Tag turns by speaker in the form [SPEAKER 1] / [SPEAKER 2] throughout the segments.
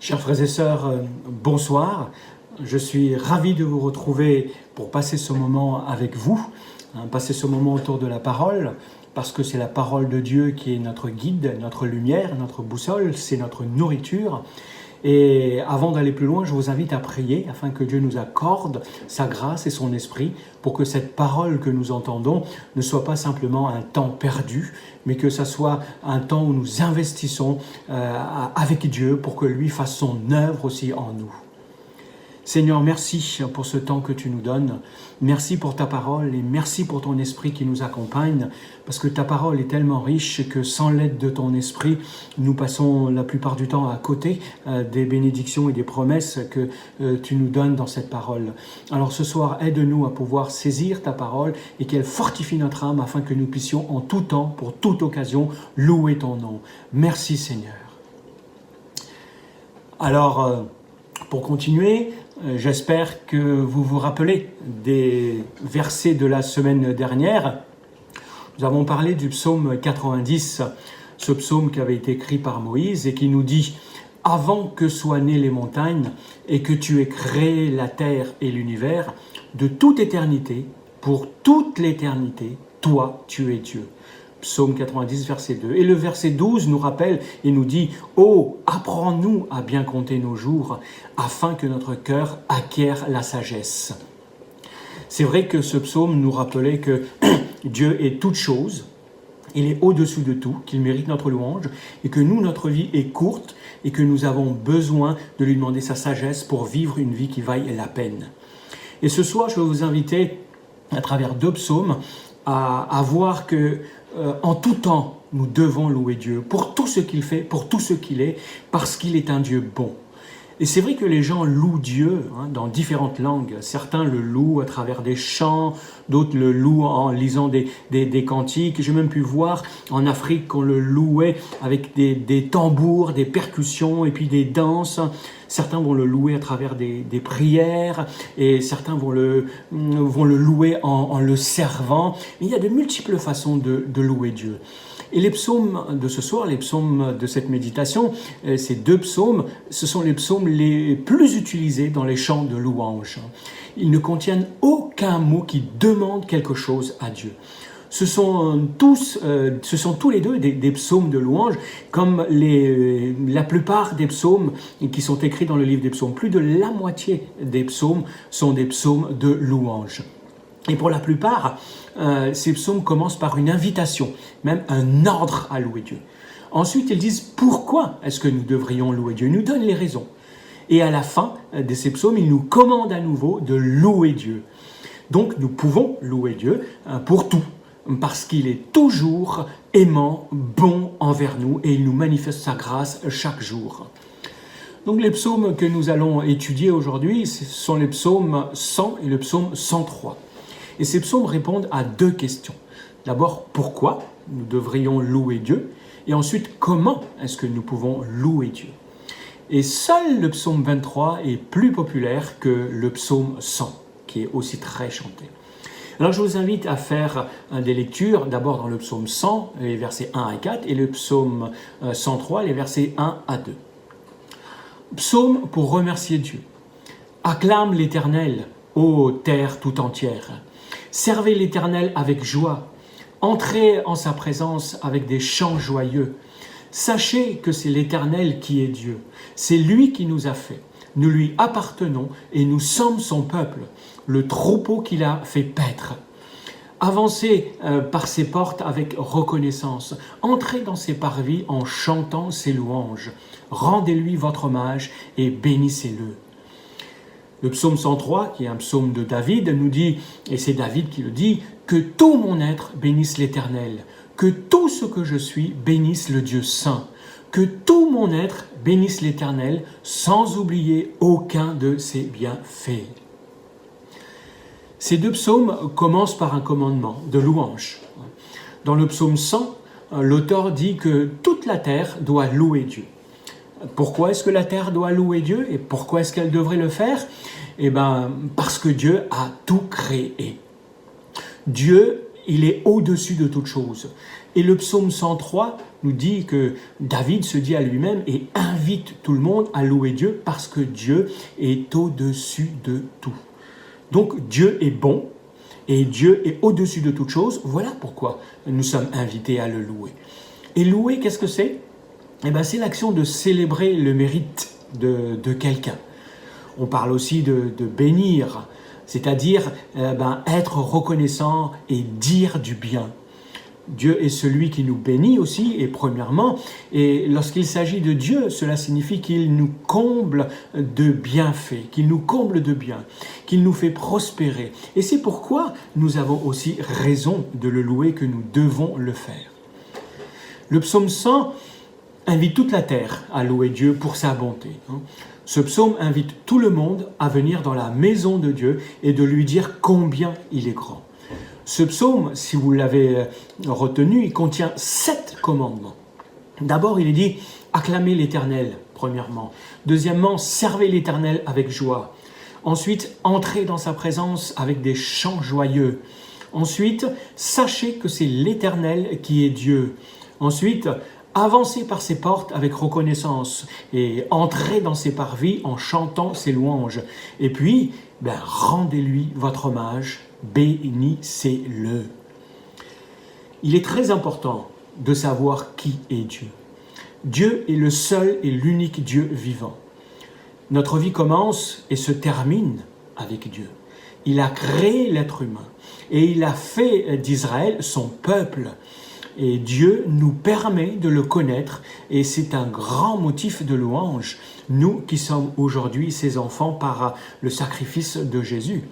[SPEAKER 1] Chers frères et sœurs, bonsoir. Je suis ravi de vous retrouver pour passer ce moment avec vous, passer ce moment autour de la parole, parce que c'est la parole de Dieu qui est notre guide, notre lumière, notre boussole, c'est notre nourriture. Et avant d'aller plus loin, je vous invite à prier afin que Dieu nous accorde sa grâce et son esprit pour que cette parole que nous entendons ne soit pas simplement un temps perdu, mais que ça soit un temps où nous investissons avec Dieu pour que lui fasse son œuvre aussi en nous. Seigneur, merci pour ce temps que tu nous donnes. Merci pour ta parole et merci pour ton esprit qui nous accompagne, parce que ta parole est tellement riche que sans l'aide de ton esprit, nous passons la plupart du temps à côté des bénédictions et des promesses que tu nous donnes dans cette parole. Alors ce soir, aide-nous à pouvoir saisir ta parole et qu'elle fortifie notre âme afin que nous puissions en tout temps, pour toute occasion, louer ton nom. Merci Seigneur. Alors, pour continuer, j'espère que vous vous rappelez des versets de la semaine dernière. Nous avons parlé du psaume 90, ce psaume qui avait été écrit par Moïse et qui nous dit « Avant que soient nées les montagnes et que tu aies créé la terre et l'univers, de toute éternité, pour toute l'éternité, toi tu es Dieu. » Psaume 90, verset 2. Et le verset 12 nous rappelle et nous dit « Oh, apprends-nous à bien compter nos jours, afin que notre cœur acquiert la sagesse. » C'est vrai que ce psaume nous rappelait que Dieu est toute chose, il est au-dessus de tout, qu'il mérite notre louange, et que nous, notre vie est courte, et que nous avons besoin de lui demander sa sagesse pour vivre une vie qui vaille la peine. Et ce soir, je vais vous inviter, à travers deux psaumes, à voir que en tout temps, nous devons louer Dieu pour tout ce qu'il fait, pour tout ce qu'il est, parce qu'il est un Dieu bon. Et c'est vrai que les gens louent Dieu dans différentes langues. Certains le louent à travers des chants, d'autres le louent en lisant des cantiques. J'ai même pu voir en Afrique qu'on le louait avec des tambours, des percussions et puis des danses. Certains vont le louer à travers des prières et certains vont le louer en le servant. Mais il y a de multiples façons de louer Dieu. Et les psaumes de ce soir, les psaumes de cette méditation, ces deux psaumes, ce sont les psaumes les plus utilisés dans les chants de louange. Ils ne contiennent aucun mot qui demande quelque chose à Dieu. Ce sont tous les deux des psaumes de louange, comme la plupart des psaumes qui sont écrits dans le livre des psaumes. Plus de la moitié des psaumes sont des psaumes de louange. Et pour la plupart, ces psaumes commencent par une invitation, même un ordre à louer Dieu. Ensuite, ils disent pourquoi est-ce que nous devrions louer Dieu. Ils nous donnent les raisons. Et à la fin de ces psaumes, ils nous commandent à nouveau de louer Dieu. Donc, nous pouvons louer Dieu pour tout, parce qu'il est toujours aimant, bon envers nous, et il nous manifeste sa grâce chaque jour. Donc, les psaumes que nous allons étudier aujourd'hui, ce sont les psaumes 100 et le psaume 103. Et ces psaumes répondent à deux questions. D'abord, pourquoi nous devrions louer Dieu? Et ensuite, comment est-ce que nous pouvons louer Dieu? Et seul le psaume 23 est plus populaire que le psaume 100, qui est aussi très chanté. Alors je vous invite à faire des lectures, d'abord dans le psaume 100, les versets 1 à 4, et le psaume 103, les versets 1 à 2. Psaume pour remercier Dieu. Acclame l'Éternel, ô terre tout entière. Servez l'Éternel avec joie. Entrez en sa présence avec des chants joyeux. Sachez que c'est l'Éternel qui est Dieu. C'est lui qui nous a fait. Nous lui appartenons et nous sommes son peuple, le troupeau qu'il a fait paître. Avancez par ses portes avec reconnaissance. Entrez dans ses parvis en chantant ses louanges. Rendez-lui votre hommage et bénissez-le. Le psaume 103, qui est un psaume de David, nous dit, et c'est David qui le dit, que tout mon être bénisse l'Éternel, que tout ce que je suis bénisse le Dieu saint, que tout mon être bénisse l'Éternel, sans oublier aucun de ses bienfaits. Ces deux psaumes commencent par un commandement de louange. Dans le psaume 100, l'auteur dit que toute la terre doit louer Dieu. Pourquoi est-ce que la terre doit louer Dieu et pourquoi est-ce qu'elle devrait le faire? Eh bien, parce que Dieu a tout créé. Dieu, il est au-dessus de toute chose. Et le psaume 103 nous dit que David se dit à lui-même et invite tout le monde à louer Dieu parce que Dieu est au-dessus de tout. Donc Dieu est bon et Dieu est au-dessus de toute chose. Voilà pourquoi nous sommes invités à le louer. Et louer, qu'est-ce que c'est ? Eh bien, c'est l'action de célébrer le mérite de quelqu'un. On parle aussi de bénir, c'est-à-dire être reconnaissant et dire du bien. Dieu est celui qui nous bénit aussi, et premièrement, et lorsqu'il s'agit de Dieu, cela signifie qu'il nous comble de bienfaits, qu'il nous comble de bien, qu'il nous fait prospérer. Et c'est pourquoi nous avons aussi raison de le louer, que nous devons le faire. Le psaume 100 invite toute la terre à louer Dieu pour sa bonté. Ce psaume invite tout le monde à venir dans la maison de Dieu et de lui dire combien il est grand. Ce psaume, si vous l'avez retenu, il contient 7 commandements. D'abord, il est dit « acclamez l'Éternel », premièrement. Deuxièmement, « servez l'Éternel avec joie ». Ensuite, « entrez dans sa présence avec des chants joyeux ». Ensuite, « sachez que c'est l'Éternel qui est Dieu ». Ensuite, « avancez par ses portes avec reconnaissance » et « entrez dans ses parvis en chantant ses louanges ». Et puis, rendez-lui votre hommage, bénissez-le. Il est très important de savoir qui est Dieu. Dieu est le seul et l'unique Dieu vivant. Notre vie commence et se termine avec Dieu. Il a créé l'être humain et il a fait d'Israël son peuple. Et Dieu nous permet de le connaître et c'est un grand motif de louange, nous qui sommes aujourd'hui ses enfants par le sacrifice de Jésus.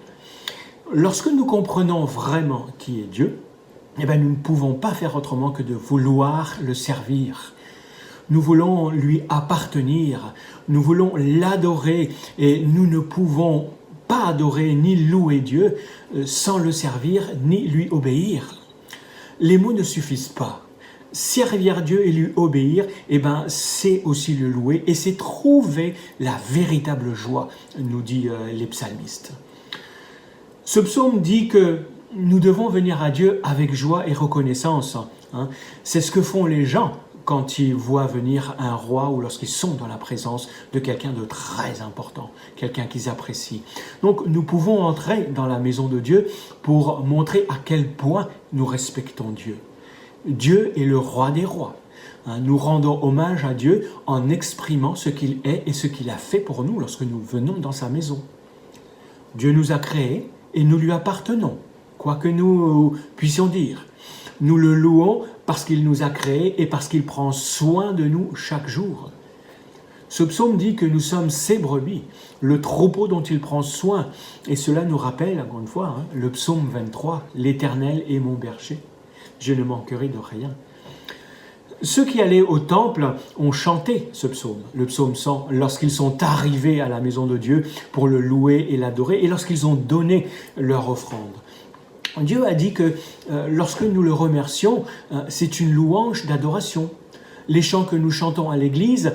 [SPEAKER 1] Lorsque nous comprenons vraiment qui est Dieu, nous ne pouvons pas faire autrement que de vouloir le servir. Nous voulons lui appartenir, nous voulons l'adorer et nous ne pouvons pas adorer ni louer Dieu sans le servir ni lui obéir. Les mots ne suffisent pas. Servir Dieu et lui obéir, c'est aussi le louer et c'est trouver la véritable joie, nous dit les psalmistes. Ce psaume dit que nous devons venir à Dieu avec joie et reconnaissance. C'est ce que font les gens quand ils voient venir un roi ou lorsqu'ils sont dans la présence de quelqu'un de très important, quelqu'un qu'ils apprécient. Donc nous pouvons entrer dans la maison de Dieu pour montrer à quel point nous respectons Dieu. Dieu est le roi des rois. Nous rendons hommage à Dieu en exprimant ce qu'il est et ce qu'il a fait pour nous lorsque nous venons dans sa maison. Dieu nous a créés et nous lui appartenons, quoi que nous puissions dire. Nous le louons parce qu'il nous a créés et parce qu'il prend soin de nous chaque jour. Ce psaume dit que nous sommes ses brebis, le troupeau dont il prend soin. Et cela nous rappelle, encore une fois, le psaume 23, « L'Éternel est mon berger, je ne manquerai de rien ». Ceux qui allaient au temple ont chanté ce psaume, le psaume 100, lorsqu'ils sont arrivés à la maison de Dieu pour le louer et l'adorer, et lorsqu'ils ont donné leur offrande. Dieu a dit que lorsque nous le remercions, c'est une louange d'adoration. Les chants que nous chantons à l'église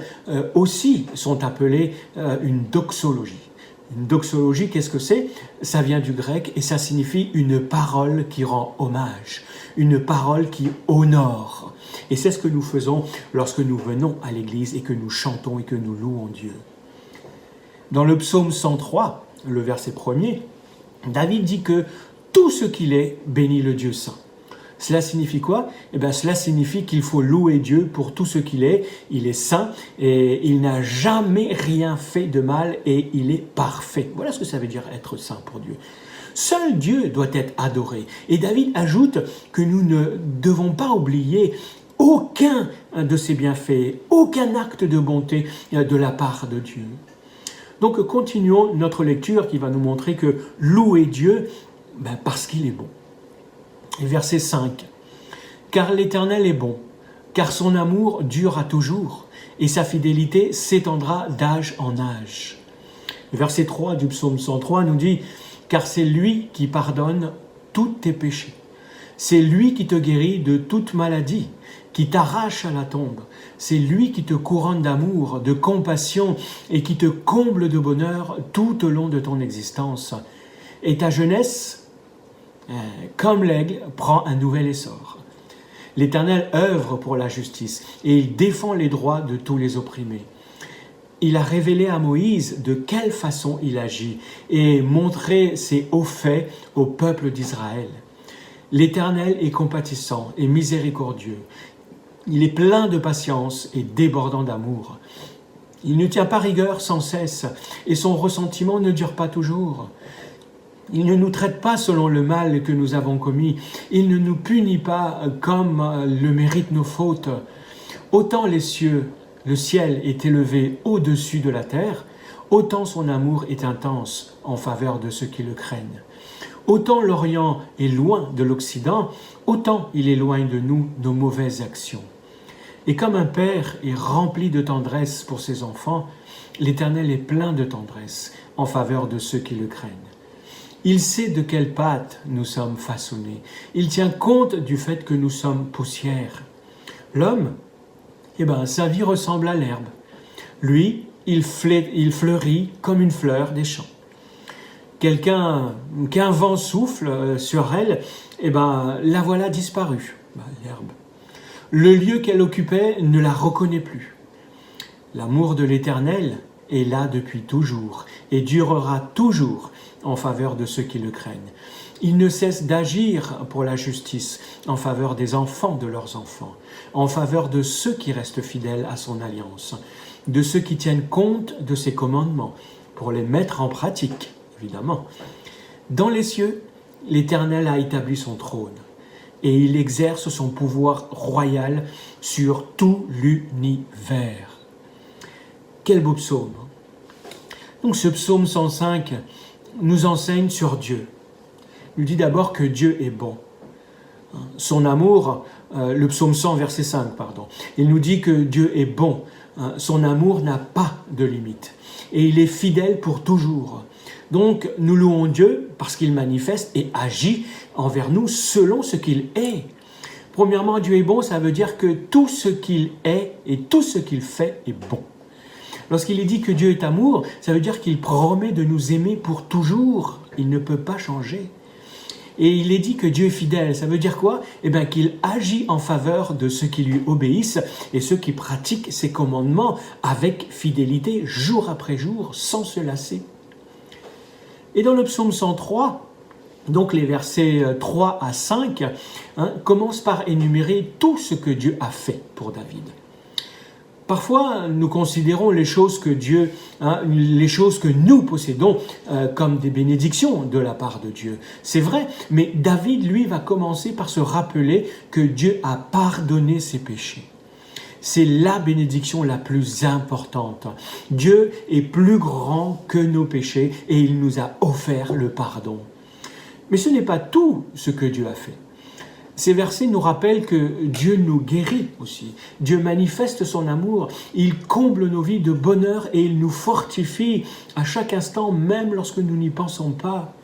[SPEAKER 1] aussi sont appelés une doxologie. Une doxologie, qu'est-ce que c'est ? Ça vient du grec et ça signifie une parole qui rend hommage, une parole qui honore. Et c'est ce que nous faisons lorsque nous venons à l'église et que nous chantons et que nous louons Dieu. Dans le psaume 103, le verset 1er, David dit que tout ce qu'il est bénit le Dieu saint. Cela signifie quoi ? Cela signifie qu'il faut louer Dieu pour tout ce qu'il est. Il est saint et il n'a jamais rien fait de mal et il est parfait. Voilà ce que ça veut dire être saint pour Dieu. Seul Dieu doit être adoré. Et David ajoute que nous ne devons pas oublier aucun de ses bienfaits, aucun acte de bonté de la part de Dieu. Donc continuons notre lecture qui va nous montrer que louer Dieu, parce qu'il est bon. Et verset 5. « Car l'Éternel est bon, car son amour dure à toujours, et sa fidélité s'étendra d'âge en âge. » Verset 3 du psaume 103 nous dit « Car c'est lui qui pardonne tous tes péchés. C'est lui qui te guérit de toute maladie, qui t'arrache à la tombe. C'est lui qui te couronne d'amour, de compassion et qui te comble de bonheur tout au long de ton existence. Et ta jeunesse, comme l'aigle, prend un nouvel essor. » L'Éternel œuvre pour la justice et il défend les droits de tous les opprimés. Il a révélé à Moïse de quelle façon il agit et montré ses hauts faits au peuple d'Israël. L'Éternel est compatissant et miséricordieux. Il est plein de patience et débordant d'amour. Il ne tient pas rigueur sans cesse et son ressentiment ne dure pas toujours. Il ne nous traite pas selon le mal que nous avons commis. Il ne nous punit pas comme le méritent nos fautes. Autant le ciel est élevé au-dessus de la terre, autant son amour est intense en faveur de ceux qui le craignent. Autant l'Orient est loin de l'Occident, autant il éloigne de nous nos mauvaises actions. Et comme un père est rempli de tendresse pour ses enfants, l'Éternel est plein de tendresse en faveur de ceux qui le craignent. Il sait de quelle pâte nous sommes façonnés. Il tient compte du fait que nous sommes poussière. L'homme, sa vie ressemble à l'herbe. Lui, il fleurit comme une fleur des champs. Qu'un vent souffle sur elle, la voilà disparue, l'herbe. Le lieu qu'elle occupait ne la reconnaît plus. L'amour de l'Éternel est là depuis toujours et durera toujours en faveur de ceux qui le craignent. Il ne cesse d'agir pour la justice en faveur des enfants de leurs enfants, en faveur de ceux qui restent fidèles à son alliance, de ceux qui tiennent compte de ses commandements pour les mettre en pratique, évidemment. Dans les cieux, l'Éternel a établi son trône et il exerce son pouvoir royal sur tout l'univers. Quel beau psaume! Donc ce psaume 105 nous enseigne sur Dieu. Il nous dit d'abord que Dieu est bon. Son amour, le psaume 100, verset 5, il nous dit que Dieu est bon. Son amour n'a pas de limite. Et il est fidèle pour toujours. Donc nous louons Dieu parce qu'il manifeste et agit envers nous selon ce qu'il est. Premièrement, Dieu est bon, ça veut dire que tout ce qu'il est et tout ce qu'il fait est bon. Lorsqu'il est dit que Dieu est amour, ça veut dire qu'il promet de nous aimer pour toujours. Il ne peut pas changer. Et il est dit que Dieu est fidèle. Ça veut dire quoi? Qu'il agit en faveur de ceux qui lui obéissent et ceux qui pratiquent ses commandements avec fidélité, jour après jour, sans se lasser. Et dans le psaume 103, donc les versets 3 à 5, commencent par énumérer tout ce que Dieu a fait pour David. Parfois, nous considérons les choses que les choses que nous possédons comme des bénédictions de la part de Dieu. C'est vrai, mais David, lui, va commencer par se rappeler que Dieu a pardonné ses péchés. C'est la bénédiction la plus importante. Dieu est plus grand que nos péchés et il nous a offert le pardon. Mais ce n'est pas tout ce que Dieu a fait. Ces versets nous rappellent que Dieu nous guérit aussi. Dieu manifeste son amour, il comble nos vies de bonheur et il nous fortifie à chaque instant, même lorsque nous n'y pensons pas.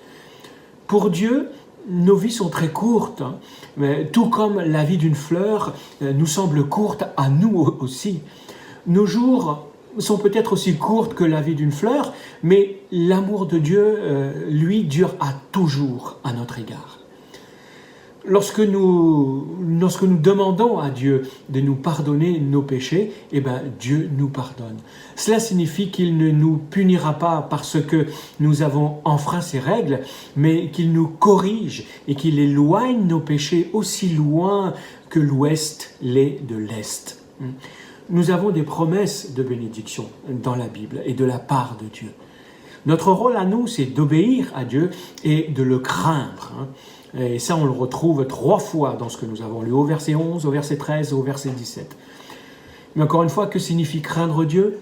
[SPEAKER 1] Pour Dieu, nos vies sont très courtes, mais tout comme la vie d'une fleur nous semble courte à nous aussi. Nos jours sont peut-être aussi courtes que la vie d'une fleur, mais l'amour de Dieu, lui, dure à toujours à notre égard. Lorsque nous demandons à Dieu de nous pardonner nos péchés, Dieu nous pardonne. Cela signifie qu'il ne nous punira pas parce que nous avons enfreint ses règles, mais qu'il nous corrige et qu'il éloigne nos péchés aussi loin que l'ouest l'est de l'est. Nous avons des promesses de bénédiction dans la Bible et de la part de Dieu. Notre rôle à nous, c'est d'obéir à Dieu et de le craindre. Et ça, on le retrouve 3 fois dans ce que nous avons lu, au verset 11, au verset 13, au verset 17. Mais encore une fois, que signifie craindre Dieu?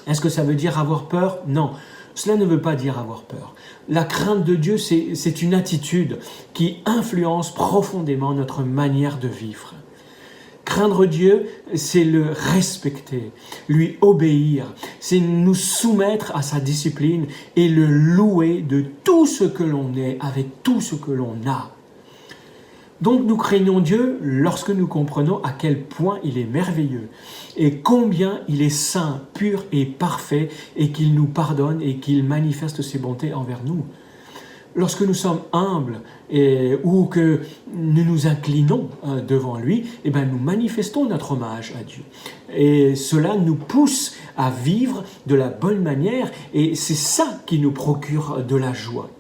[SPEAKER 1] Est-ce que ça veut dire avoir peur? Non, cela ne veut pas dire avoir peur. La crainte de Dieu, c'est une attitude qui influence profondément notre manière de vivre. Craindre Dieu, c'est le respecter, lui obéir, c'est nous soumettre à sa discipline et le louer de tout ce que l'on est, avec tout ce que l'on a. Donc nous craignons Dieu lorsque nous comprenons à quel point il est merveilleux et combien il est saint, pur et parfait et qu'il nous pardonne et qu'il manifeste ses bontés envers nous. lorsque nous sommes humbles ou que nous nous inclinons devant lui, eh bien, nous manifestons notre hommage à Dieu. Et cela nous pousse à vivre de la bonne manière et c'est ça qui nous procure de la joie.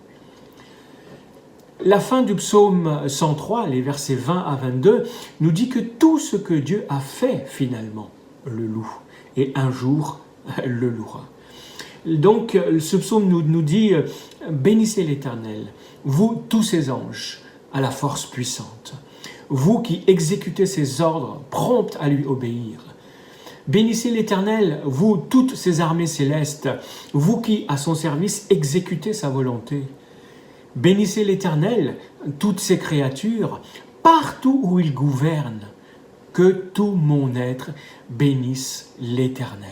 [SPEAKER 1] La fin du psaume 103, les versets 20 à 22, nous dit que tout ce que Dieu a fait finalement le loue et un jour le louera. Donc ce psaume nous dit « Bénissez l'Éternel, vous tous ses anges, à la force puissante, vous qui exécutez ses ordres, promptes à lui obéir. Bénissez l'Éternel, vous toutes ses armées célestes, vous qui à son service exécutez sa volonté. Bénissez l'Éternel, toutes ses créatures, partout où il gouverne. Que tout mon être bénisse l'Éternel. »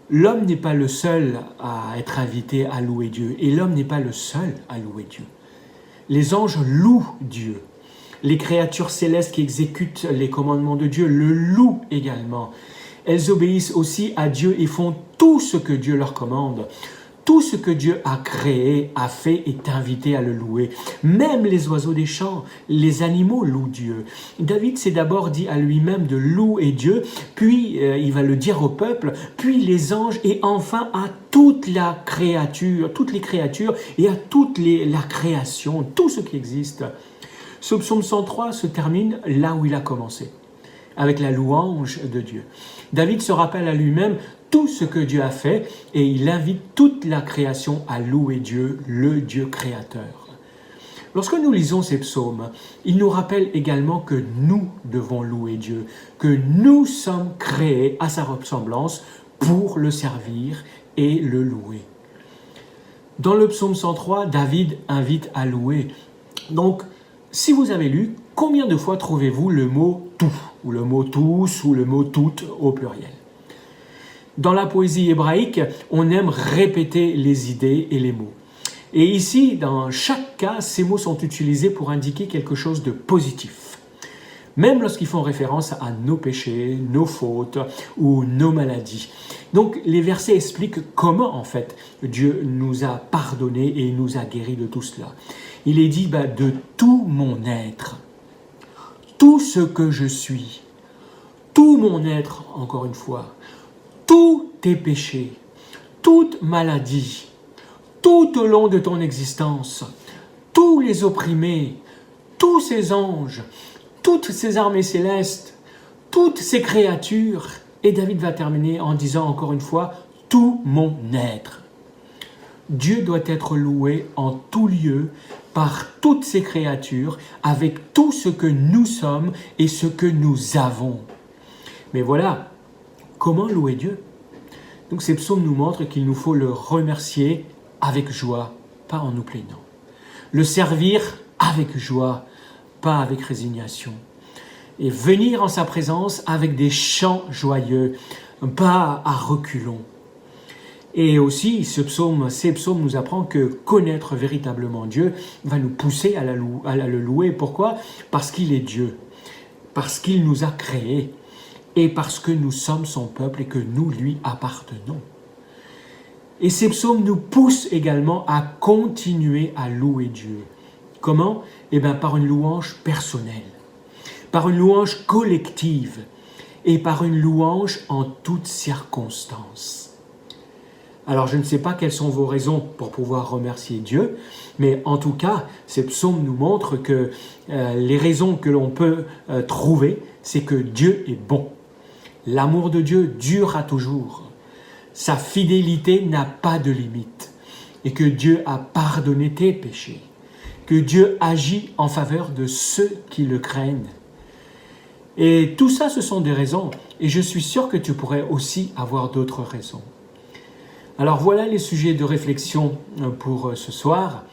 [SPEAKER 1] L'homme n'est pas le seul à être invité à louer Dieu, et l'homme n'est pas le seul à louer Dieu. Les anges louent Dieu. Les créatures célestes qui exécutent les commandements de Dieu le louent également. Elles obéissent aussi à Dieu et font tout ce que Dieu leur commande. Tout ce que Dieu a créé, a fait, est invité à le louer. Même les oiseaux des champs, les animaux louent Dieu. David s'est d'abord dit à lui-même de louer Dieu, puis il va le dire au peuple, puis les anges et enfin à toute la créature, toutes les créatures et à toute la création, tout ce qui existe. Ce psaume 103 se termine là où il a commencé, avec la louange de Dieu. David se rappelle à lui-même tout ce que Dieu a fait et il invite toute la création à louer Dieu, le Dieu créateur. Lorsque nous lisons ces psaumes, il nous rappelle également que nous devons louer Dieu, que nous sommes créés à sa ressemblance pour le servir et le louer. Dans le psaume 103, David invite à louer. Donc, si vous avez lu, combien de fois trouvez-vous le mot « tout » ou le mot « tous » ou le mot « toutes » au pluriel? Dans la poésie hébraïque, on aime répéter les idées et les mots. Et ici, dans chaque cas, ces mots sont utilisés pour indiquer quelque chose de positif. Même lorsqu'ils font référence à nos péchés, nos fautes ou nos maladies. Donc, les versets expliquent comment, en fait, Dieu nous a pardonné et nous a guéris de tout cela. Il est dit de tout mon être, tout ce que je suis, tout mon être, encore une fois, tous tes péchés, toute maladie, tout au long de ton existence, tous les opprimés, tous ces anges, toutes ces armées célestes, toutes ces créatures. Et David va terminer en disant encore une fois, tout mon être. Dieu doit être loué en tout lieu par toutes ces créatures, avec tout ce que nous sommes et ce que nous avons. Mais voilà, comment louer Dieu? Donc ces psaumes nous montrent qu'il nous faut le remercier avec joie, pas en nous plaignant. Le servir avec joie, pas avec résignation. Et venir en sa présence avec des chants joyeux, pas à reculons. Et aussi, ces psaumes nous apprennent que connaître véritablement Dieu va nous pousser à le louer. Pourquoi? Parce qu'il est Dieu, parce qu'il nous a créés. Et parce que nous sommes son peuple et que nous lui appartenons. Et ces psaumes nous poussent également à continuer à louer Dieu. Comment? Par une louange personnelle, par une louange collective et par une louange en toutes circonstances. Alors je ne sais pas quelles sont vos raisons pour pouvoir remercier Dieu, mais en tout cas, ces psaumes nous montrent que les raisons que l'on peut trouver, c'est que Dieu est bon. L'amour de Dieu durera toujours. Sa fidélité n'a pas de limite. Et que Dieu a pardonné tes péchés. Que Dieu agit en faveur de ceux qui le craignent. Et tout ça, ce sont des raisons. Et je suis sûr que tu pourrais aussi avoir d'autres raisons. Alors voilà les sujets de réflexion pour ce soir.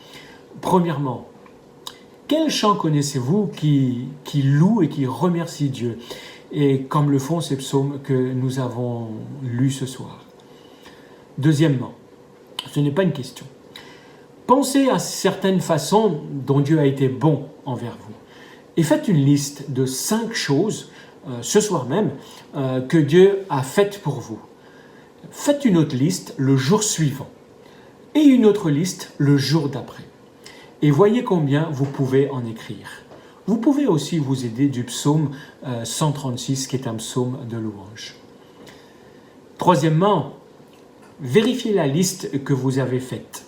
[SPEAKER 1] Premièrement, quel chant connaissez-vous qui loue et qui remercie Dieu? Et comme le font ces psaumes que nous avons lus ce soir. Deuxièmement, ce n'est pas une question. Pensez à certaines façons dont Dieu a été bon envers vous. Et faites une liste de 5 choses, ce soir même, que Dieu a faites pour vous. Faites une autre liste le jour suivant. et une autre liste le jour d'après. Et voyez combien vous pouvez en écrire. Vous pouvez aussi vous aider du psaume 136, qui est un psaume de louange. Troisièmement, vérifiez la liste que vous avez faite.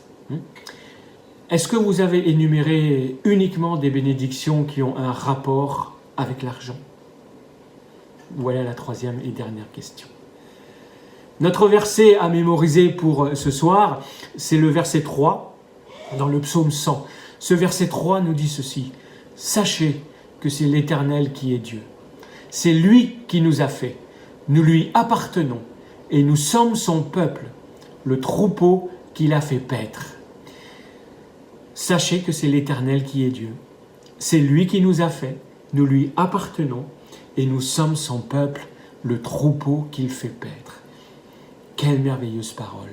[SPEAKER 1] Est-ce que vous avez énuméré uniquement des bénédictions qui ont un rapport avec l'argent? Voilà la troisième et dernière question. Notre verset à mémoriser pour ce soir, c'est le verset 3 dans le psaume 100. Ce verset 3 nous dit ceci: « Sachez que c'est l'Éternel qui est Dieu. C'est lui qui nous a fait. Nous lui appartenons et nous sommes son peuple, le troupeau qu'il a fait paître. » Sachez que c'est l'Éternel qui est Dieu. C'est lui qui nous a fait. Nous lui appartenons et nous sommes son peuple, le troupeau qu'il fait paître. Quelle merveilleuse parole!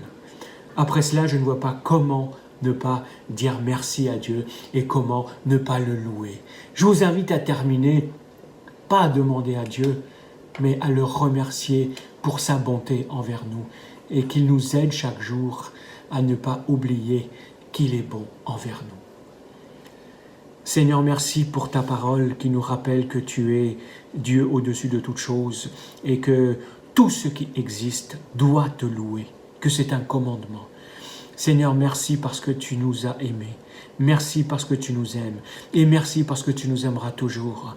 [SPEAKER 1] Après cela, je ne vois pas comment ne pas dire merci à Dieu et comment ne pas le louer. Je vous invite à terminer, pas à demander à Dieu, mais à le remercier pour sa bonté envers nous et qu'il nous aide chaque jour à ne pas oublier qu'il est bon envers nous. Seigneur, merci pour ta parole qui nous rappelle que tu es Dieu au-dessus de toutes choses et que tout ce qui existe doit te louer, que c'est un commandement. Seigneur, merci parce que tu nous as aimés. Merci parce que tu nous aimes. Et merci parce que tu nous aimeras toujours.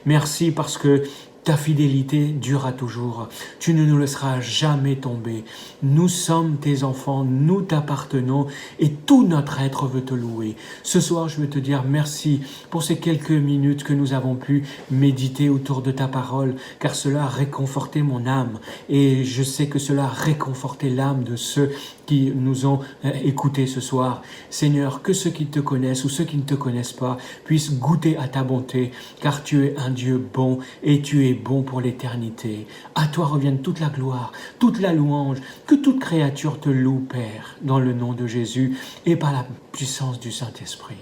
[SPEAKER 1] Merci parce que ta fidélité durera toujours. Tu ne nous laisseras jamais tomber. Nous sommes tes enfants, nous t'appartenons et tout notre être veut te louer. Ce soir, je veux te dire merci pour ces quelques minutes que nous avons pu méditer autour de ta parole, car cela a réconforté mon âme et je sais que cela a réconforté l'âme de ceux qui nous ont écoutés ce soir. Seigneur, que ceux qui te connaissent ou ceux qui ne te connaissent pas puissent goûter à ta bonté, car tu es un Dieu bon et tu es bon pour l'éternité. À toi revienne toute la gloire, toute la louange, que toute créature te loue, Père, dans le nom de Jésus et par la puissance du Saint-Esprit.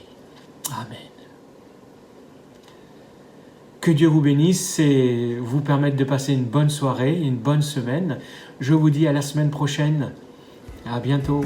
[SPEAKER 1] Amen. Que Dieu vous bénisse et vous permette de passer une bonne soirée, une bonne semaine. Je vous dis à la semaine prochaine. À bientôt.